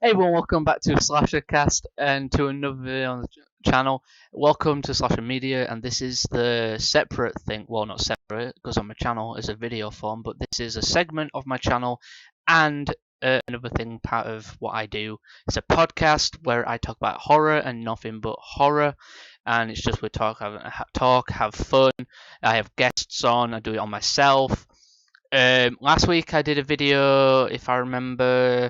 Hey everyone, welcome back to Slasher Cast and to another video on the channel. Welcome to Slasher Media, and this is the separate thing. Well, not separate, it goes on my channel as a video form, but this is a segment of my channel and another thing, part of what I do. It's a podcast where I talk about horror and nothing but horror, and it's just we talk, have fun. I have guests on. I do it on myself. Last week I did a video, if I remember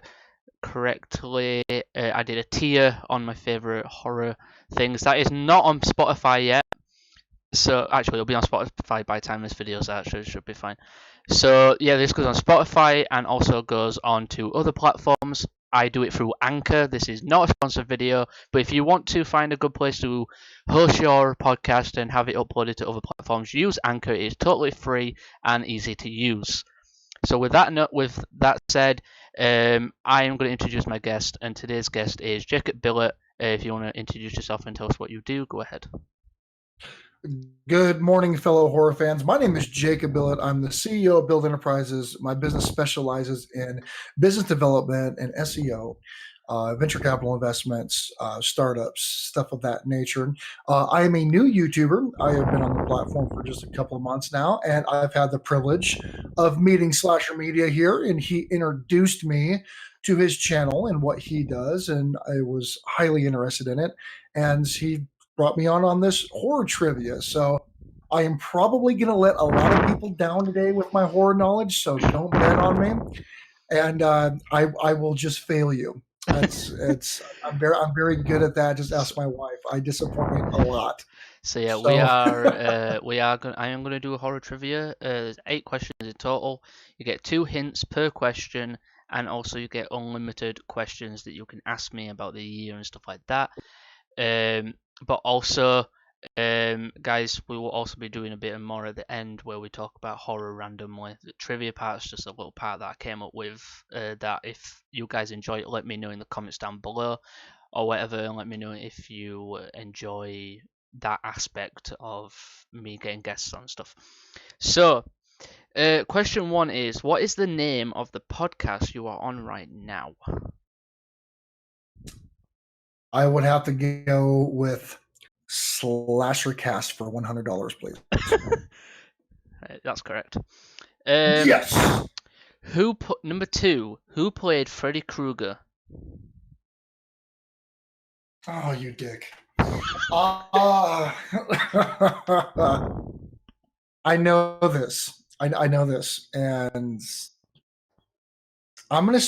correctly, I did a tier on my favorite horror things. That is not on Spotify yet, so actually it'll be on Spotify by the time this video's out, so it should be fine. So yeah, this goes on Spotify and also goes on to other platforms. I do it through Anchor. This is not a sponsored video, but if you want to find a good place to host your podcast and have it uploaded to other platforms, use Anchor. It is totally free and easy to use. So with that said, I am going to introduce my guest, and today's guest is Jacop Billett. If you want to introduce yourself and tell us what you do, go ahead. Good morning, fellow horror fans. My name is Jacop Billett. I'm the CEO of Build Enterprises. My business specializes in business development and SEO, venture capital investments, startups, stuff of that nature. I am a new YouTuber. I have been on the platform for just a couple of months now, and I've had the privilege of meeting Slasher Media here, and he introduced me to his channel and what he does, and I was highly interested in it. And he brought me on this horror trivia. So I am probably going to let a lot of people down today with my horror knowledge, so don't bet on me. And I will just fail you. I'm very good at that. Just ask my wife. I disappoint a lot. So yeah, I am gonna do a horror trivia. There's 8 questions in total. You get 2 hints per question, and also you get unlimited questions that you can ask me about the year and stuff like that. But also, guys, we will also be doing a bit more at the end where we talk about horror randomly. The trivia part's just a little part that I came up with. That if you guys enjoy it, let me know in the comments down below, or whatever, and let me know if you enjoy that aspect of me getting guests on stuff. So, question 1 is, what is the name of the podcast you are on right now? I would have to go with Slasher Cast for $100, please. That's correct. Yes. Number 2? Who played Freddy Krueger? Oh, you dick. I know this. I know this, and I'm gonna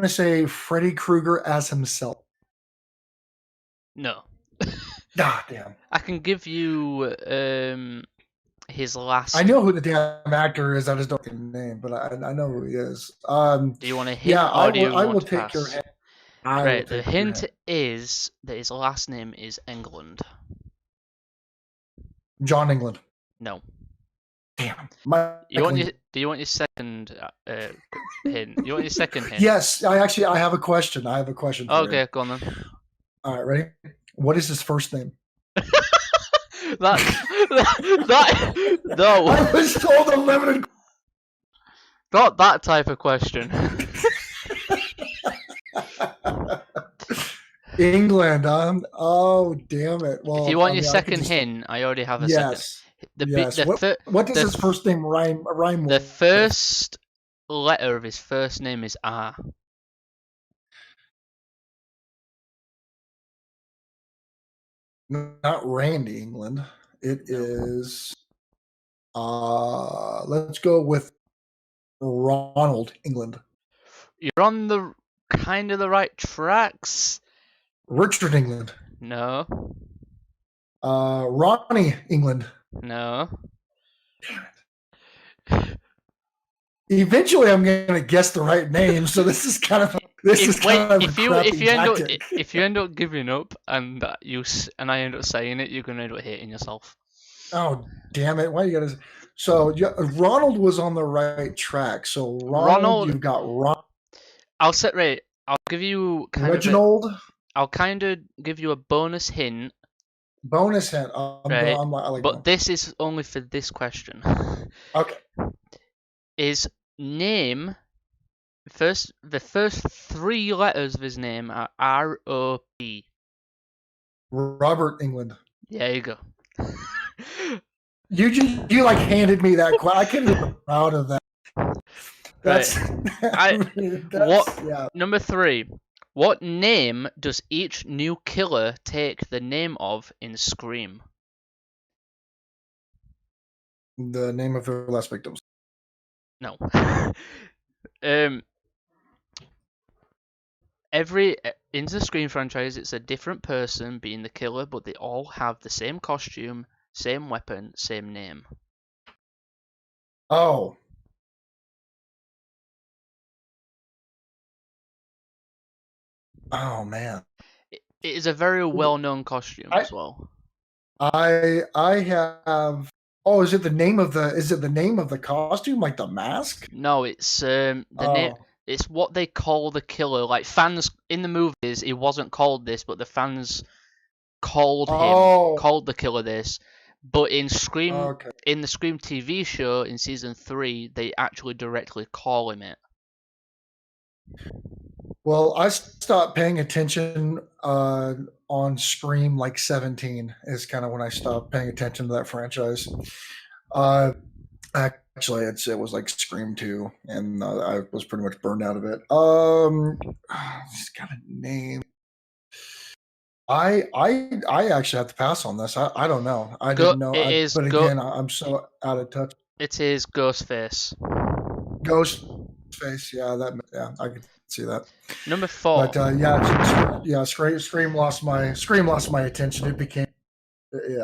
say Freddy Krueger as himself. No. Ah, damn. I can give you his last. I know who the damn actor is. I just don't get the name, but I know who he is. Do you want a hint? Yeah, I will take your hint. Right. The hint is that his last name is England. John England. No. Damn. Do you want your second hint? You want your second hint? Yes, I have a question. Okay, go on then. All right, ready? What is his first name? that no. I was told a limited. Not that type of question. England. Oh, damn it. Well, if you want your second hint, I already have a second. Yes. What does his first name rhyme with? The first letter of his first name is R. Not Randy England. It is. Let's go with Ronald England. You're on the kind of the right tracks. Richard England. No. Ronnie England. No. Damn it. Eventually, I'm gonna guess the right name. So this is kind of if you end up giving up and I end up saying it, you're gonna end up hating yourself. Oh, damn it! Why you gotta? So Ronald was on the right track. So Ronald, you've got Ron. I'll give you Reginald. I'll kind of give you a bonus hint. Bonus hint. But this is only for this question. Okay. Is name The first three letters of his name are R-O-P. Robert England. There you go. You like handed me that question. I can't even be proud of that. That's, right. Number 3. What name does each new killer take the name of in Scream? The name of their last victims. No. In the Scream franchise, it's a different person being the killer, but they all have the same costume, same weapon, same name. Oh. Oh man. It is a very well-known costume as well. I have. Oh, is it the name of the costume, like the mask? No, it's name. It's what they call the killer. Like fans in the movies, he wasn't called this, but the fans called the killer this. But in Scream, in the Scream TV show in season 3, they actually directly call him it. Well, I stopped paying attention on Scream like 17 is kind of when I stopped paying attention to that franchise. Actually, it was like Scream 2, and I was pretty much burned out of it. It's got a name. I actually have to pass on this. I don't know. I didn't know. But again, I'm so out of touch. It is Ghostface. Ghostface, yeah, I could see that. Number 4. But Scream lost my attention. It became, they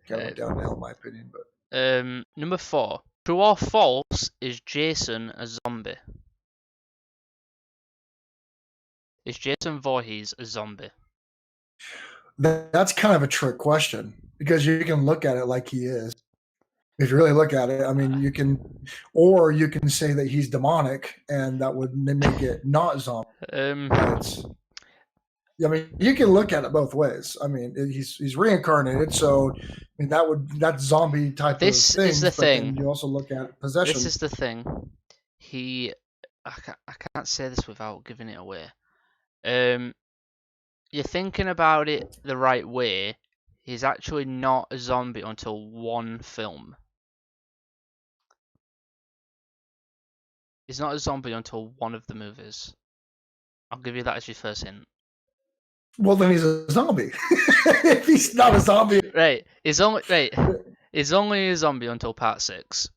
went downhill in my opinion. But number 4. True or false, is Jason a zombie? Is Jason Voorhees a zombie? That's kind of a trick question, because you can look at it like he is. If you really look at it, I mean, you can say that he's demonic, and that would make it not zombie. I mean, you can look at it both ways. I mean, he's reincarnated, so I mean that's zombie type of thing. This is the thing. You also look at possession. This is the thing. I can't say this without giving it away. You're thinking about it the right way. He's actually not a zombie until one film. He's not a zombie until one of the movies. I'll give you that as your first hint. Well, then he's a zombie. If he's not a zombie, right? He's only a zombie until part 6.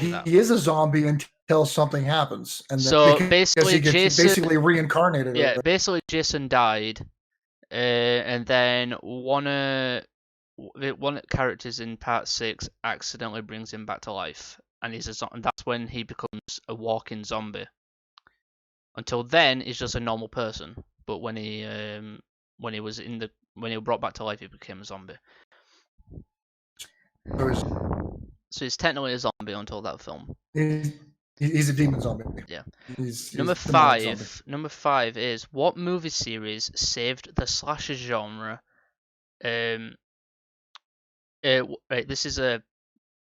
He is a zombie until something happens, and so basically, Jason basically reincarnated. Yeah, basically Jason died, and then one of the characters in part 6 accidentally brings him back to life, and that's when he becomes a walking zombie. Until then, he's just a normal person, but when he was brought back to life, he became a zombie. So he's technically a zombie until that film. He's a demon zombie. Yeah. Number 5 is, what movie series saved the slasher genre? Right, this is a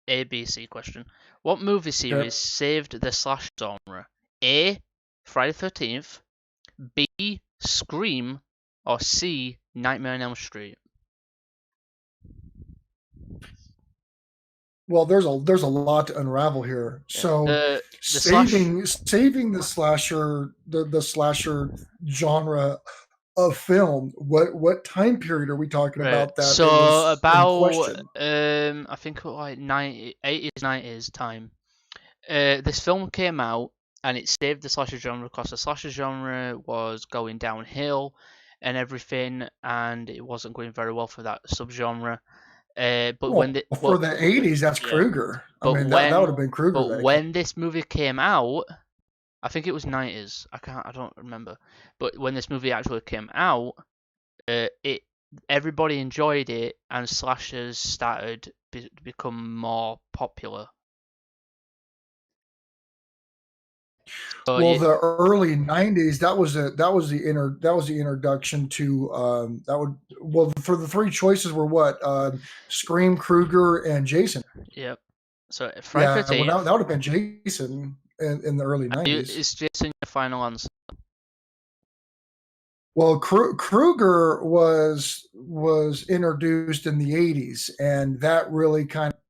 ABC question. What movie series saved the slasher genre? A. Friday the 13th, B. Scream, or C. Nightmare on Elm Street? Well, there's a lot to unravel here. So saving the slasher the slasher genre of film. What time period are we talking about? That so about I think like 80s 90s time. This film came out and it saved the slasher genre because the slasher genre was going downhill and everything, and it wasn't going very well for that subgenre. But for the 80s, that's Krueger. I mean, that would have been Krueger. But when this movie came out, I think it was 90s. I don't remember. But when this movie actually came out, everybody enjoyed it, and slashers started to become more popular. So the early 90s, that was the introduction to for the 3 choices were what? Scream, Krueger, and Jason. Yep. So Friday Yeah, well, 13th. that would have been Jason in the early 90s. Is Jason your final answer? Well, Krueger was introduced in the 80s, and that really kind of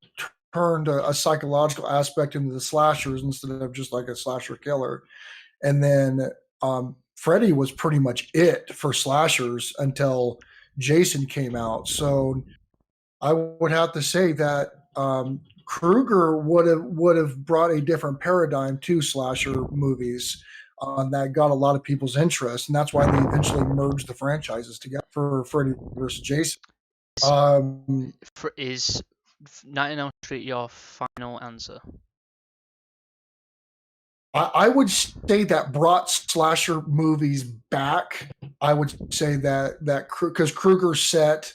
turned a psychological aspect into the slashers instead of just like a slasher killer. And then Freddy was pretty much it for slashers until Jason came out. So I would have to say that Krueger would have brought a different paradigm to slasher movies that got a lot of people's interest, and that's why they eventually merged the franchises together for Freddy versus Jason. Um, Is 99 Elm Street your final answer? I would say that brought slasher movies back. I would say that because Krueger set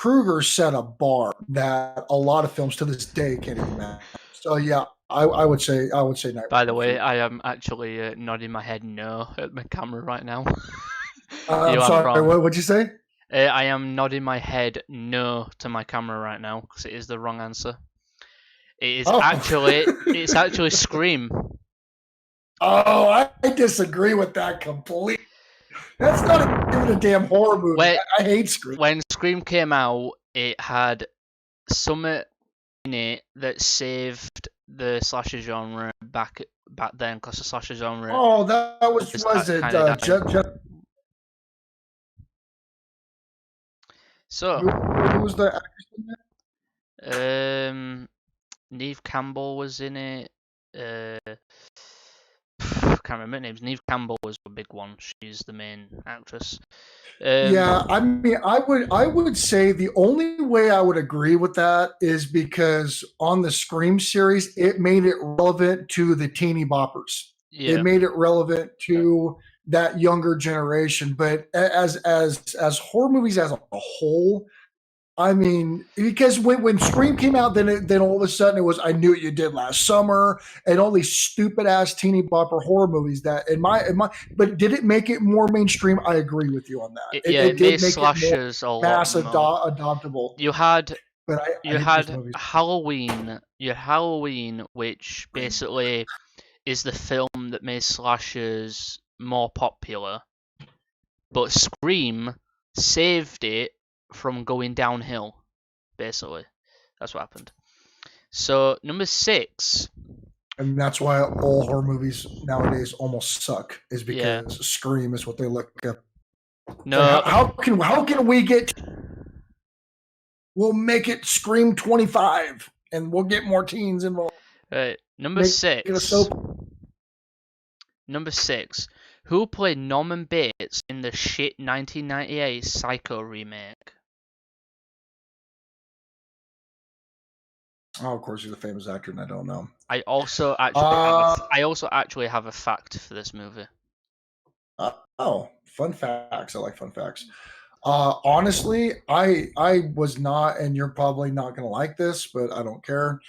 a bar that a lot of films to this day can't even match. So yeah, I would say Nightmare. By the way, I am actually nodding my head no at my camera right now. I'm sorry. What'd you say? I am nodding my head no to my camera right now because it is the wrong answer. It is it's actually Scream. Oh, I disagree with that completely. That's not even a damn horror movie. I hate Scream. When Scream came out, it had something in it that saved the slasher genre back then, because the slasher genre. Oh, that was it. So who was the actress in that? Neve Campbell was in it. I can't remember her names. Neve Campbell was a big one. She's the main actress. Yeah, I mean, I would say the only way I would agree with that is because on the Scream series, it made it relevant to the teeny boppers. Yeah. It made it relevant to that younger generation. But as horror movies as a whole, I mean, because when Scream came out, then all of a sudden it was I Knew What You Did Last Summer and all these stupid ass teeny bopper horror movies that in my but did it make it more mainstream? I agree with you on that. It did make slashers it more mass adoptable. You had Halloween. You had Halloween, which basically is the film that made slashers more popular, but Scream saved it from going downhill. Basically, that's what happened. So number 6, and that's why all horror movies nowadays almost suck, is because Scream is what they look at. No, like how can we get? We'll make it Scream 25, and we'll get more teens involved. Number 6. Number 6. Who played Norman Bates in the shit 1998 Psycho remake? Oh, of course, he's a famous actor, and I don't know. I also actually have a fact for this movie. Fun facts. I like fun facts. Honestly, I was not, and you're probably not going to like this, but I don't care.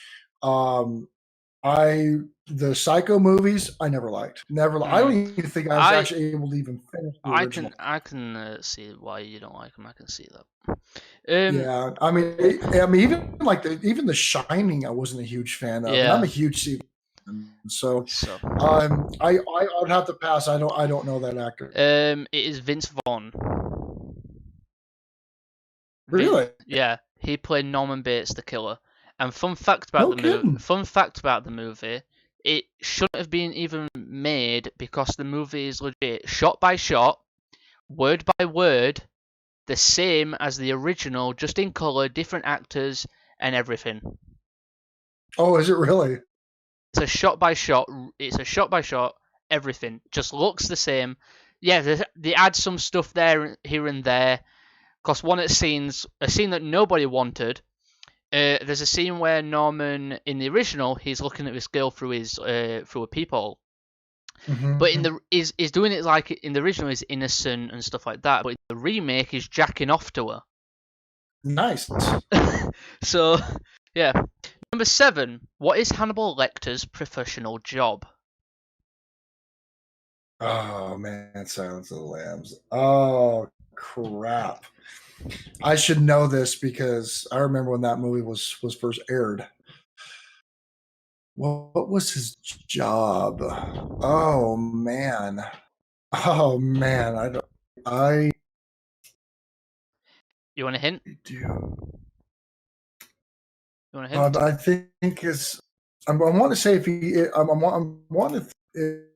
The Psycho movies I never liked. I don't even think I was actually able to even finish the original. I can see why you don't like them. I can see that. Yeah, I mean, even like even The Shining, I wasn't a huge fan of. Yeah. And I'm a huge Stephen. So I would have to pass. I don't know that actor. It is Vince Vaughn. Really? Yeah, he played Norman Bates, the killer. And fun fact about the movie, it shouldn't have been even made because the movie is legit, shot by shot, word by word, the same as the original, just in color, different actors and everything. Oh, is it really? It's a shot by shot. Everything just looks the same. Yeah, they add some stuff here and there. Because one of the scenes, a scene that nobody wanted, there's a scene where Norman, in the original, he's looking at this girl through a peephole. Mm-hmm. But is doing it like in the original is innocent and stuff like that. But in the remake, he's jacking off to her. Nice. So, yeah. Number 7. What is Hannibal Lecter's professional job? Oh man, Silence of the Lambs. Oh crap. I should know this because I remember when that movie was first aired. What was his job? Oh man. Oh man. I You want a hint? do. You want a hint? I think it's. I want to say if he. I'm wanting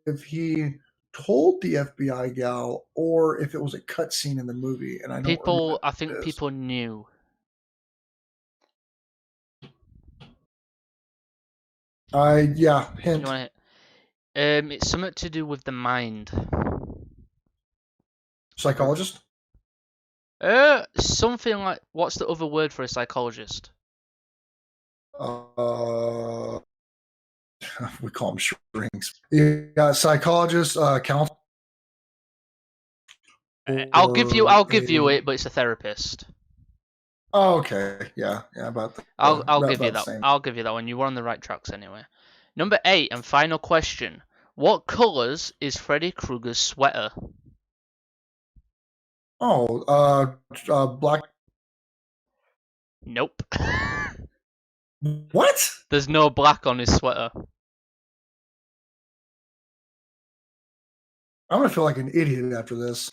if he told the FBI gal or if it was a cutscene in the movie, and I don't remember People, what I it think is. people knew. Yeah. You Hint. want it? It's something to do with the mind. Psychologist. Something like, what's the other word for a psychologist? We call them shrinks. Yeah, psychologist, counselor. I'll Or give you it, but it's a therapist. Oh, okay. Yeah. About I'll give you about the that. same. I'll give you that one. You were on the right tracks anyway. Number 8 and final question: what colours is Freddy Krueger's sweater? Oh, black. Nope. What? There's no black on his sweater. I'm gonna feel like an idiot after this.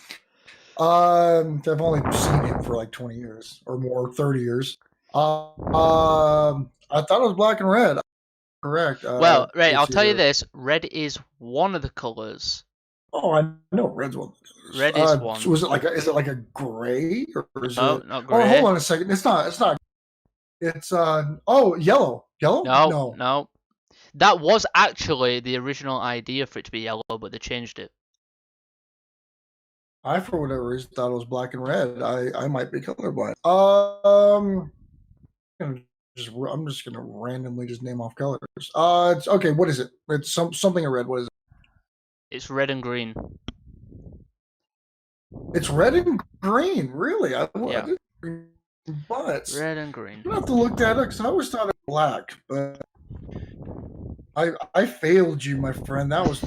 I've only seen him for like 20 years or more, 30 years. I thought it was black and red. Correct. Well, right, I'll It's tell you either. this: red is one of the colours. Oh, I know red's one. Red is So one. was it like is it like a gray or is No, it? not Oh, hold grey. on a second. It's not. It's not. It's oh yellow. Yellow? No, No. no. That was actually the original idea for it to be yellow, but they changed it. I for whatever reason thought it was black and red. I might be colorblind. I'm just gonna randomly just name off colors. It's okay. What is it? It's something in red. What is it? It's red and green. It's red and green. Really? Yeah. But Red and green. you have to look that up because I always thought it was black. But I failed you, my friend. That was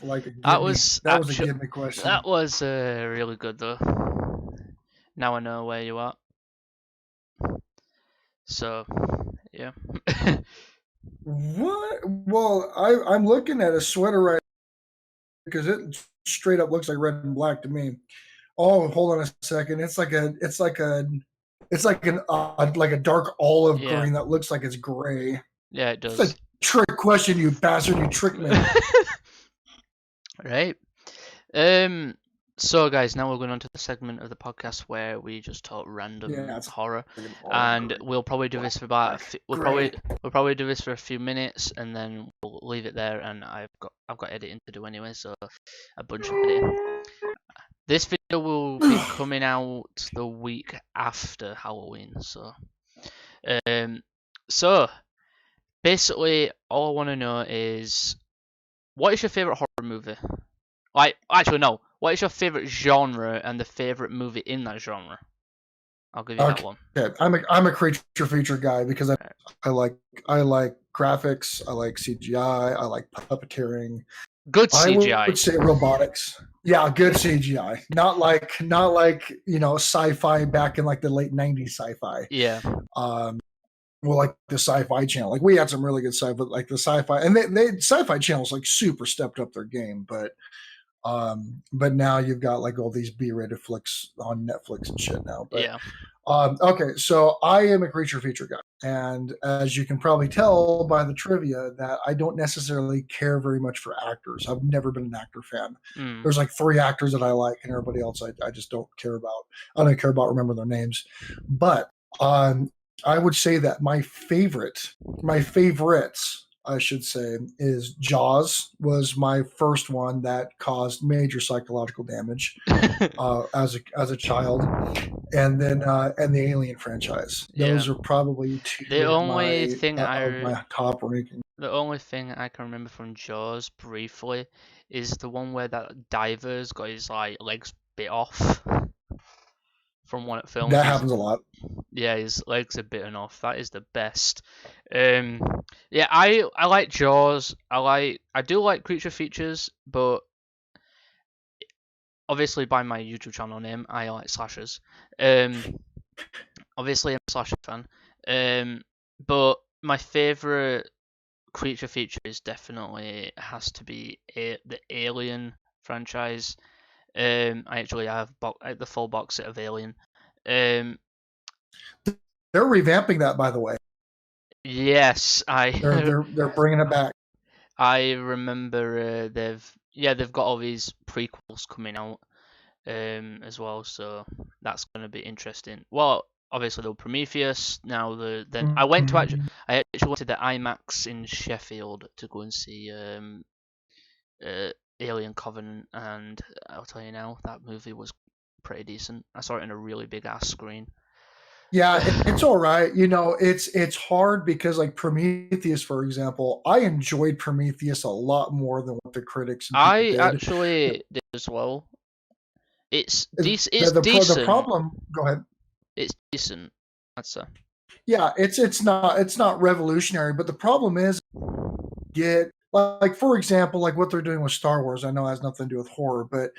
like a That give me. was That was a give me question. That was really good though. Now I know where you are. So, yeah. What? Well, I'm looking at a sweater right because it straight up looks like red and black to me. Oh, hold on a second. It's like an like a dark olive Yeah. green that looks like it's gray. Yeah, it It's does. a trick question, you bastard! You tricked me. Right. So guys, now we're going on to the segment of the podcast where we just talk random horror, and we'll probably do this for about we'll probably do this for a few minutes, and then we'll leave it there. And I've got editing to do anyway, so a bunch of editing. This video will be coming out the week after Halloween, so basically all I want to know is, what is your favorite horror movie? Like, actually, no. What is your favorite genre and the favorite movie in that genre? I'll give you that one. Okay, I'm a creature feature guy because I like graphics, I like CGI, I like puppeteering. Good CGI. I would say robotics. Yeah, good CGI. Not like sci-fi back in like the late '90s sci-fi. Yeah. Well, like the Sci-Fi Channel, like we had some really good sci-fi, like the Sci-Fi, and they Sci-Fi Channel's like super stepped up their game, but now you've got like all these B-rated flicks on Netflix and shit now. But yeah. Okay, so I am a creature feature guy, and as you can probably tell by the trivia, that I don't necessarily care very much for actors. I've never been an actor fan. There's like 3 actors that I like, and everybody else I just don't care about. I don't care about remembering their names, but I would say that my favorites, I should say, is Jaws. Was my first one that caused major psychological damage as a child, and then and the Alien franchise. Those are probably 2 the of only thing my top ranking. The only thing I can remember from Jaws briefly is the one where that diver's got his like legs bit off from one of the films. That happens a lot. Yeah, his legs are bitten off. That is the best. Yeah, I like Jaws. I do like creature features, but obviously by my YouTube channel name, I like slashers. Obviously I'm a slasher fan. But my favorite creature feature is definitely has to be the Alien franchise. I actually have the full box set of Alien. Um, They're revamping that, by the way. yes, They're bringing it back. I remember they've got all these prequels coming out as well, so that's going to be interesting. Well, obviously the Prometheus. Now then I went to Mhm. I actually went to the IMAX in Sheffield to go and see Alien Covenant, and I'll tell you now that movie was pretty decent. I saw it in a really big ass screen. Yeah, it's all right. It's hard because like Prometheus, for example, I enjoyed Prometheus a lot more than what the critics and people I did. actually did as well. It's The, decent. It's the decent. problem, go ahead. It's decent. That's a Yeah, it's not revolutionary, but the problem is get like for example, like what they're doing with Star Wars. I know it has nothing to do with horror, but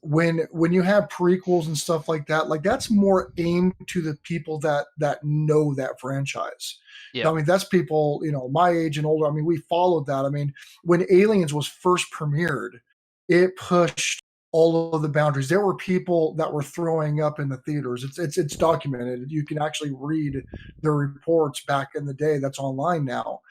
when you have prequels and stuff like that's more aimed to the people that know that franchise. yeah, I mean, that's people my age and older. I mean, we followed that. I mean, when Aliens was first premiered, it pushed all of the boundaries. There were people that were throwing up in the theaters. It's documented. You can actually read the reports back in the day. That's online now.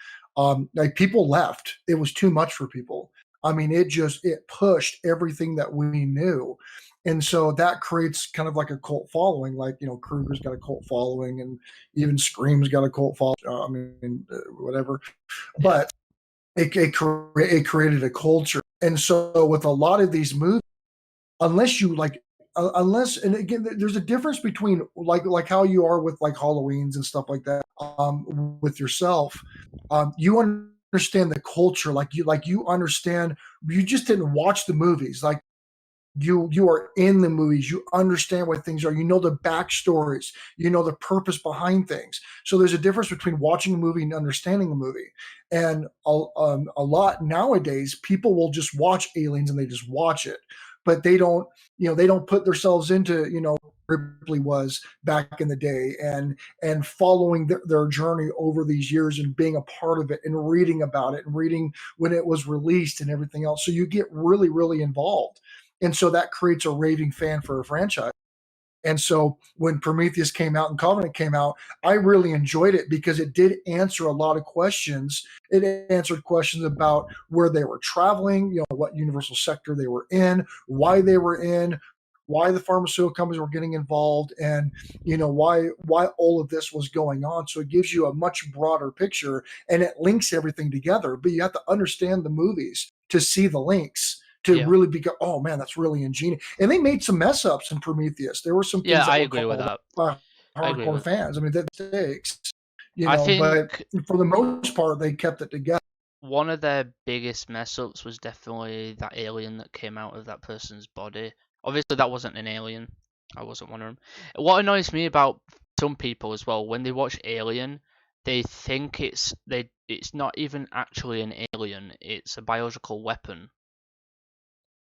Like people left. It was too much for people. I mean, it pushed everything that we knew. And so that creates kind of like a cult following. Like, Kruger's got a cult following, and even Scream's got a cult following. I mean, whatever. yeah, But it created a culture. And so with a lot of these movies, unless you like, unless, and again, there's a difference between like how you are with like Halloweens and stuff like that, with yourself. You understand the culture, like you understand. You just didn't watch the movies, like you are in the movies. You understand what things are. You know the backstories. You know the purpose behind things. So there's a difference between watching a movie and understanding a movie. And a lot nowadays, people will just watch Aliens and they just watch it, but they don't put themselves into Ripley was back in the day, and following their journey over these years and being a part of it and reading about it and reading when it was released and everything else. So you get really, really involved. And so that creates a raving fan for a franchise. And so when Prometheus came out and Covenant came out, I really enjoyed it because it did answer a lot of questions. It answered questions about where they were traveling, what universal sector they were in, why they were in, why the pharmaceutical companies were getting involved, and why all of this was going on. So it gives you a much broader picture, and it links everything together. But you have to understand the movies to see the links, to yeah, really be, oh man, that's really ingenious. And they made some mess ups in Prometheus. There were some yeah. things that I were agree with called out that. by I agree hardcore with. fans. I mean, that mistakes, I but think for the most part, they kept it together. one of their biggest mess ups was definitely that alien that came out of that person's body. Obviously, that wasn't an alien. I wasn't one of them. What annoys me about some people as well, when they watch Alien, they think it's not even actually an alien. It's a biological weapon.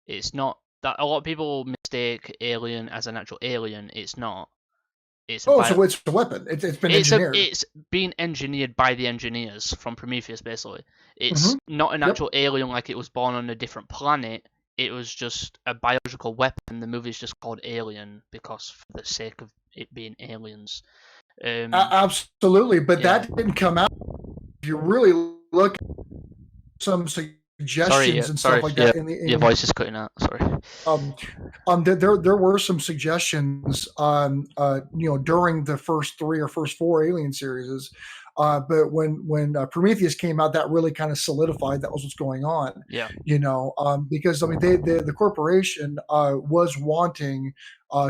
It's not that a lot of people mistake Alien as an actual alien. It's not. It's a Oh, bio. so it's a weapon. It's been engineered. It's been engineered by the engineers from Prometheus. Basically, it's Hmm. not an Yep. actual alien like it was born on a different planet. It was just a biological weapon. The movie's just called Alien because for the sake of it being aliens. Absolutely. But Yeah. that didn't come out. If you really look at some Sorry. suggestions and stuff Sorry. like Yeah. that in the Your in voice is cutting out. Sorry. um, there were some suggestions during the first four Alien series, but when Prometheus came out, that really kind of solidified that was what's going on. Yeah. Because I mean the corporation was wanting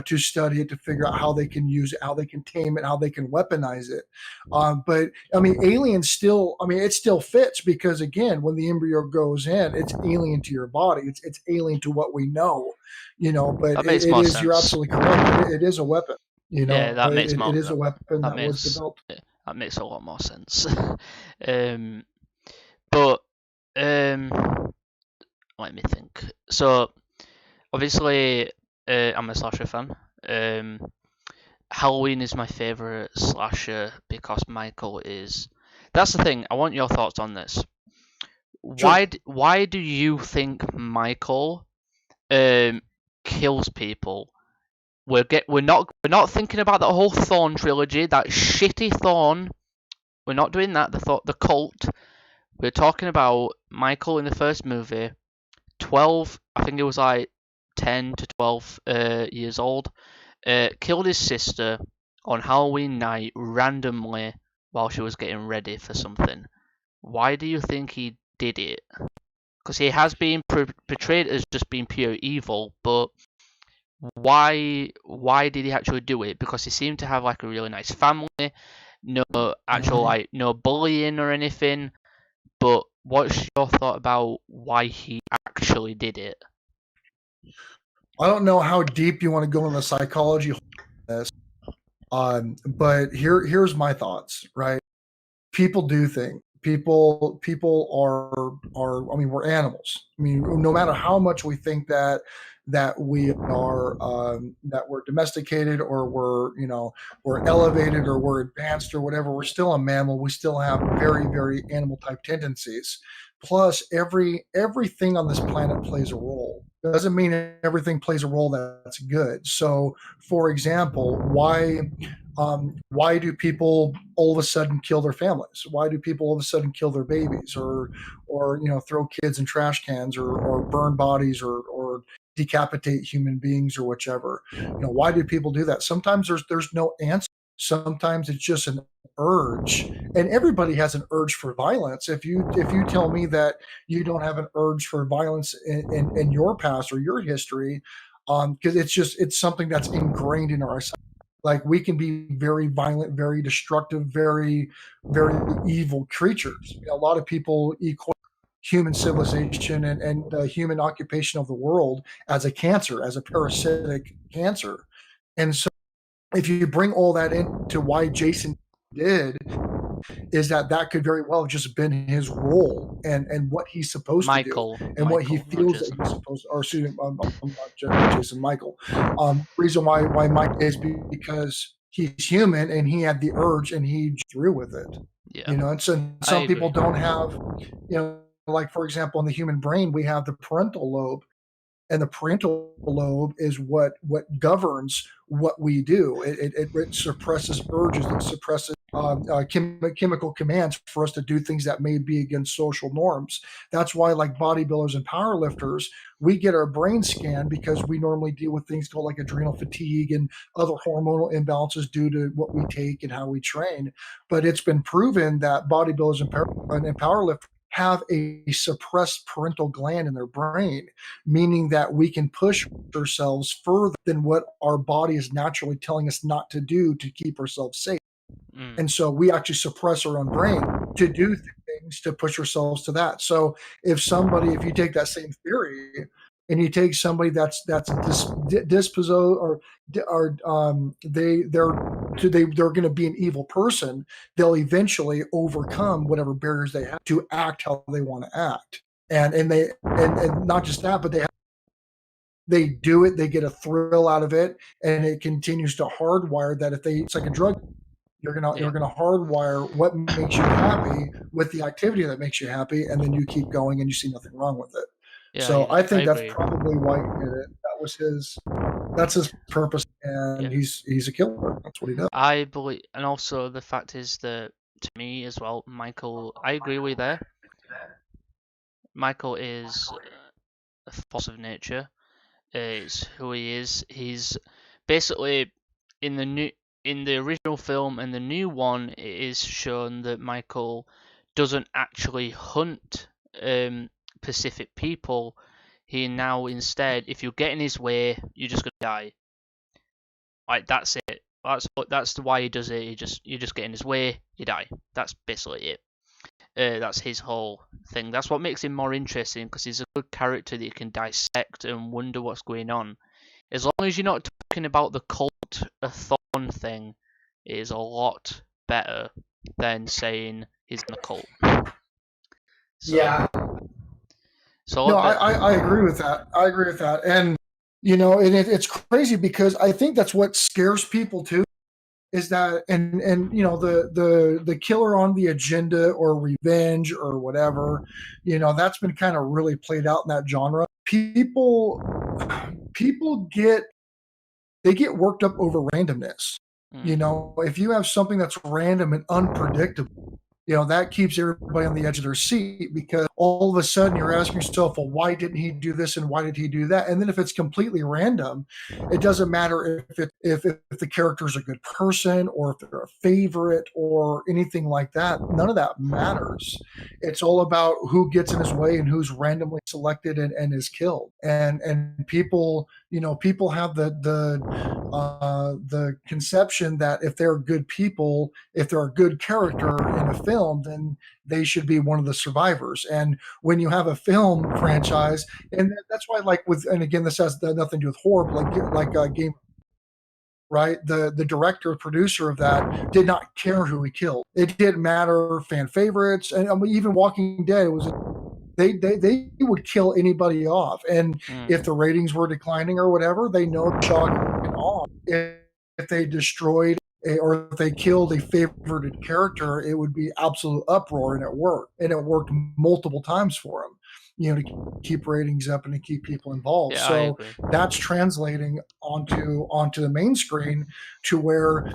to study it, to figure out how they can use it, how they can tame it, how they can weaponize it. But I mean, aliens still, I mean, it still fits because again, when the embryo goes in, it's alien to your body. It's alien to what we know, but That makes it more is, you're sense. absolutely correct. It is a weapon, Yeah. That makes it more. is a weapon That that was makes. developed. Yeah, that makes a lot more sense. um. But um. Let me think. So obviously, I'm a slasher fan. Um, Halloween is my favorite slasher because Michael is That's the thing. I want your thoughts on this. Sure. Why do you think Michael kills people? We're not thinking about the whole Thorn trilogy, that shitty Thorn. We're not doing that. The cult. We're talking about Michael in the first movie. 12, I think it was like 10 to 12 years old. Killed his sister on Halloween night randomly while she was getting ready for something. Why do you think he did it? Because he has been portrayed as just being pure evil, but why did he actually do it? Because he seemed to have like a really nice family, no actual like no bullying or anything. But what's your thought about why he actually did it? I don't know how deep you want to go in the psychology of this, but here's my thoughts. Right, people do things. People are. I mean, we're animals. I mean, no matter how much we think that we are that we're domesticated or we're elevated or we're advanced or whatever, we're still a mammal. We still have very animal type tendencies. Plus, everything on this planet plays a role. Doesn't mean everything plays a role that's good. So, for example, why do people all of a sudden kill their families? Why do people all of a sudden kill their babies, or throw kids in trash cans, or burn bodies, or decapitate human beings, or whichever? Why do people do that? Sometimes there's no answer. Sometimes it's just an urge, and everybody has an urge for violence. If you tell me that you don't have an urge for violence in your past or your history, because it's something that's ingrained in our psyche. Like, we can be very violent, very destructive, very evil creatures. A lot of people equate human civilization and the human occupation of the world as a cancer, as a parasitic cancer. And so, if you bring all that into why Jason did, is that could very well have just been his role and what he's supposed to do and what he feels that he's supposed to, or excuse me, I'm not Jason, Michael. Reason why Mike is because he's human and he had the urge and he threw with it. Yeah, And so some people don't have, like, for example, in the human brain, we have the parental lobe, and the parental lobe is what governs what we do. It suppresses urges, it suppresses chemical commands for us to do things that may be against social norms. That's why, like bodybuilders and powerlifters, we get our brain scanned because we normally deal with things called like adrenal fatigue and other hormonal imbalances due to what we take and how we train. But it's been proven that bodybuilders and powerlifters have a suppressed parental gland in their brain, meaning that we can push ourselves further than what our body is naturally telling us not to do to keep ourselves safe. And so we actually suppress our own brain to do things to push ourselves to that. So if you take that same theory and you take somebody that's disposed, or they're going to be an evil person, they'll eventually overcome whatever barriers they have to act how they want to act. And not just that, but they do it, they get a thrill out of it, and it continues to hardwire that. It's like a drug. You're gonna hardwire what makes you happy with the activity that makes you happy, and then you keep going and you see nothing wrong with it. So I think that's probably why he did it. That's his purpose, and he's a killer. That's what he does. I believe, and also the fact is that, to me as well, Michael, I agree with you there. Michael is a force of nature. It's who he is. He's basically in the original film and the new one, it is shown that Michael doesn't actually hunt Pacific people. He now instead, if you get in his way, you're just gonna die. Like, that's it. That's why he does it. You just get in his way, you die. That's basically it. That's his whole thing. That's what makes him more interesting, because he's a good character that you can dissect and wonder what's going on. As long as you're not talking about the cult, a Thorn thing, it is a lot better than saying he's in a cult. So, yeah. So no, I agree with that. I agree with that. And it's crazy because I think that's what scares people too, is that, and the killer on the agenda or revenge or whatever, that's been kind of really played out in that genre. People get worked up over randomness. If you have something that's random and unpredictable, that keeps everybody on the edge of their seat, because all of a sudden you're asking yourself, well, why didn't he do this and why did he do that? And then if it's completely random, it doesn't matter if the character's a good person or if they're a favorite or anything like that. None of that matters. It's all about who gets in his way and who's randomly selected and is killed. And people have the conception that if they're good people, if they're a good character in a film, then they should be one of the survivors. And when you have a film franchise, and that's why, like and again, this has nothing to do with horror, but like Game, right? The director, producer of that did not care who he killed. It didn't matter, fan favorites, and even Walking Dead, it was. They would kill anybody off, and if the ratings were declining or whatever, they know the shock and awe. If they destroyed or if they killed a favorited character, it would be absolute uproar, and it worked multiple times for them, to keep ratings up and to keep people involved. Yeah, so that's translating onto the main screen, to where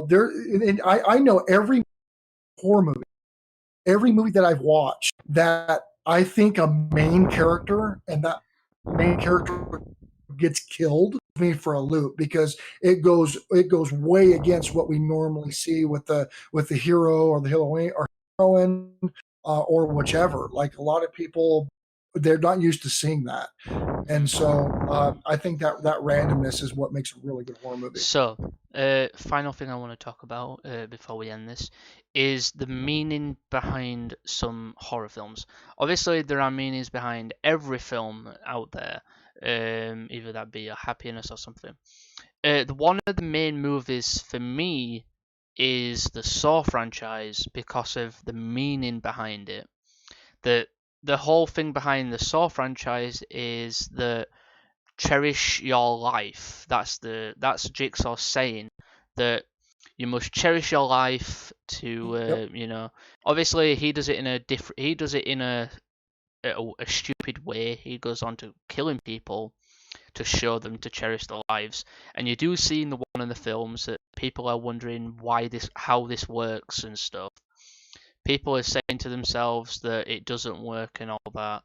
there. And I know every horror movie, every movie that I've watched, that I think a main character and that main character gets killed, me for a loop, because it goes way against what we normally see with the hero or the heroine or whichever. Like, a lot of people, they're not used to seeing that, and so I think that randomness is what makes a really good horror movie. So, final thing I want to talk about before we end this is the meaning behind some horror films. Obviously, there are meanings behind every film out there, either that be a happiness or something. One of the main movies for me is the Saw franchise, because of the meaning behind it. The whole thing behind the Saw franchise is that cherish your life. That's Jigsaw saying that you must cherish your life to obviously he does it in a stupid way. He goes on to killing people to show them to cherish their lives, and you do see in one of the films that people are wondering how this works and stuff. People are saying to themselves that it doesn't work and all that,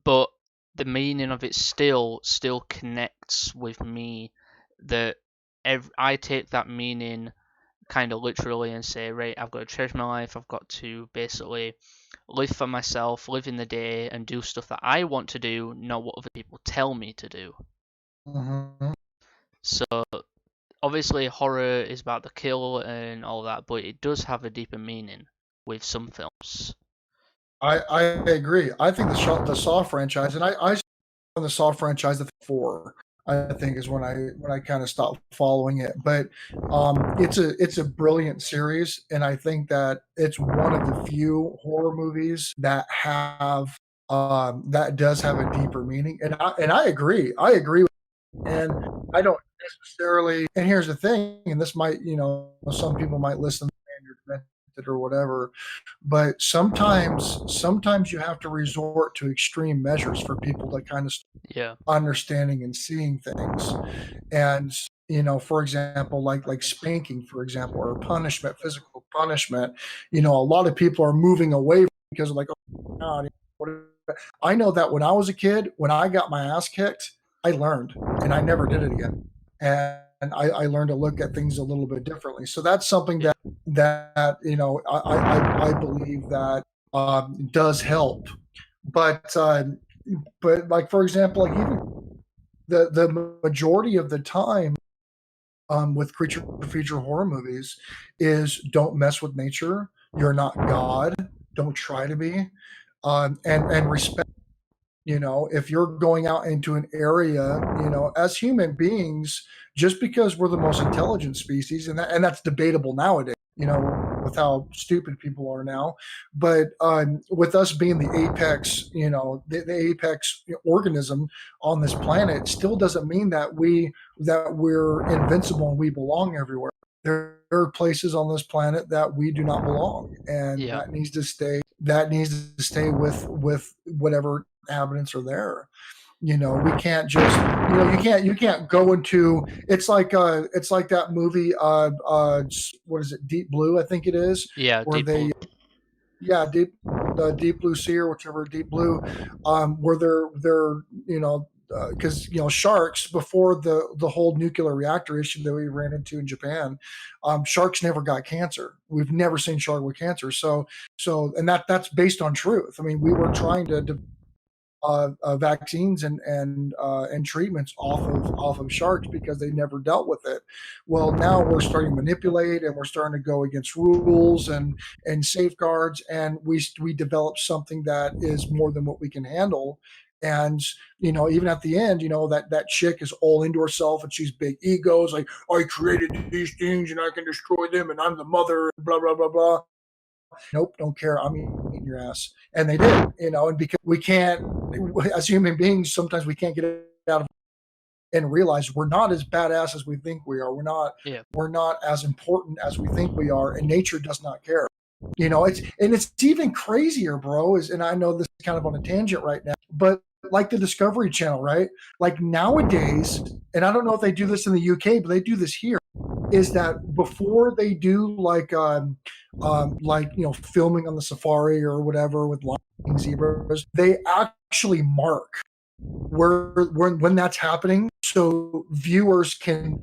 but the meaning of it still connects with me. That I take that meaning kind of literally and say, right, I've got to cherish my life. I've got to basically live for myself, live in the day, and do stuff that I want to do, not what other people tell me to do. Mm-hmm. So obviously horror is about the kill and all that, but it does have a deeper meaning with some films. I agree. I think the Saw franchise, and I on the Saw franchise, the 4, I think, is when I kind of stopped following it. But it's a brilliant series, and I think that it's one of the few horror movies that does have a deeper meaning. And I agree. And I don't necessarily. And here's the thing, and this might, some people might listen and you're demented or whatever, but sometimes you have to resort to extreme measures for people to kind of understanding and seeing things. And for example, like spanking, for example, or punishment, physical punishment. A lot of people are moving away because of, like, oh God, I know that when I was a kid, when I got my ass kicked, I learned, and I never did it again. And I learned to look at things a little bit differently. So that's something that I believe that does help. But like, for example, like, even the majority of the time with creature feature horror movies is, don't mess with nature. You're not God. Don't try to be. And respect. If you're going out into an area, as human beings, just because we're the most intelligent species, and that's debatable nowadays, with how stupid people are now. But with us being the apex, the apex organism on this planet, still doesn't mean that we're invincible and we belong everywhere. There are places on this planet that we do not belong, and Yeah. that needs to stay. That needs to stay with whatever inhabitants are there. We can't just you can't go into it's like that movie what is it, Deep Blue, I think it is, Yeah. where Deep Blue. the Deep Blue Sea or whichever, Deep Blue, where they're because sharks, before the whole nuclear reactor issue that we ran into in Japan, sharks never got cancer. We've never seen shark with cancer. And that's based on truth. I mean, we were trying to vaccines and treatments off of sharks because they never dealt with it. Well, now we're starting to manipulate, and we're starting to go against rules and safeguards, and we develop something that is more than what we can handle. And even at the end, that chick is all into herself, and she's big egos, like, I created these things and I can destroy them, and I'm the mother, blah blah blah blah. Nope, don't care. I'm eating your ass. And they did, and because we can't, as human beings, sometimes we can't get out of and realize we're not as badass as we think we are. Yeah. We're not as important as we think we are, and nature does not care. It's even crazier, bro. And I know this is kind of on a tangent right now, but like the Discovery Channel, right? Like nowadays, and I don't know if they do this in the UK, but they do this here, is that before they do like filming on the safari or whatever with lion zebras, they actually mark when that's happening, so viewers can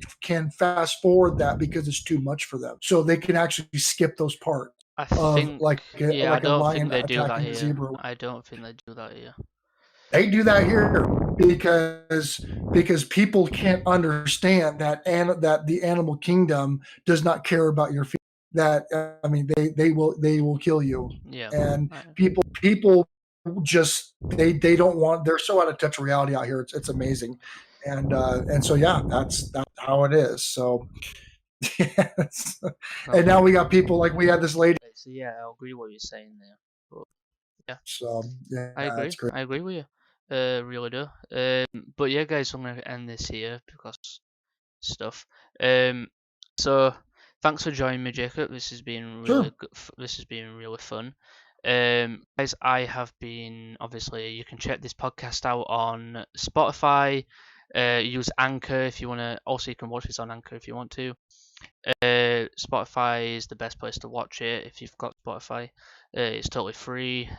fast forward that because it's too much for them, so they can actually skip those parts I of think. like Yeah. I a don't lion think they do that attacking a here. zebra. I don't think they do that here. They do that here because people can't understand that the animal kingdom does not care about your feelings. That I mean, they will kill you. Yeah. And people just they don't want. They're so out of touch with reality out here. It's amazing. And so yeah, that's how it is. So yes. And now we got people like we had this lady. So yeah, I agree with what you're saying there. But yeah. So yeah, I agree. it's great. I agree with you. Really do. But yeah, guys, I'm gonna end this here because stuff. So thanks for joining me, Jacob. This has been really Sure. good. This has been really fun. Guys, I have been, obviously, you can check this podcast out on Spotify. Use Anchor if you want to. Also, you can watch this on Anchor if you want to. Spotify is the best place to watch it if you've got Spotify. It's totally free.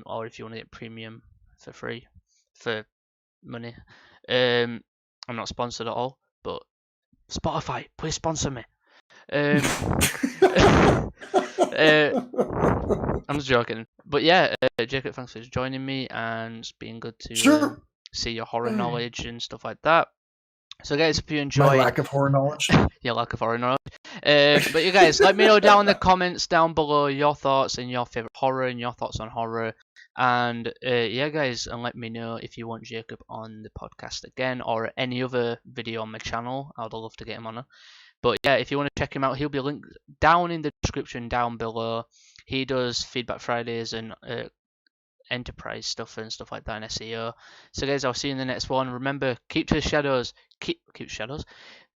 Or if you want to get premium for free, for money. I'm not sponsored at all, but Spotify, please sponsor me. I'm just joking, but yeah, Jacob, thanks for joining me, and it's been good to Sure. see your horror knowledge and stuff like that. So, guys, if you My enjoyed lack of horror knowledge. your lack of horror knowledge, but you guys, let me know down in the comments down below your thoughts and your favorite horror and your thoughts on horror. And yeah, guys, and let me know if you want Jacob on the podcast again or any other video on my channel. I'd love to get him on. But yeah, if you want to check him out, he'll be linked down in the description down below. He does Feedback Fridays and enterprise stuff and stuff like that in SEO. So guys, I'll see you in the next one. Remember, keep to the shadows. Keep shadows.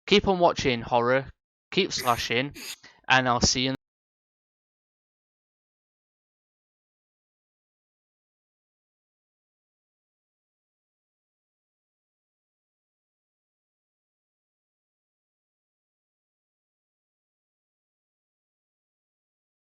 Keep on watching horror. Keep slashing, and I'll see you in the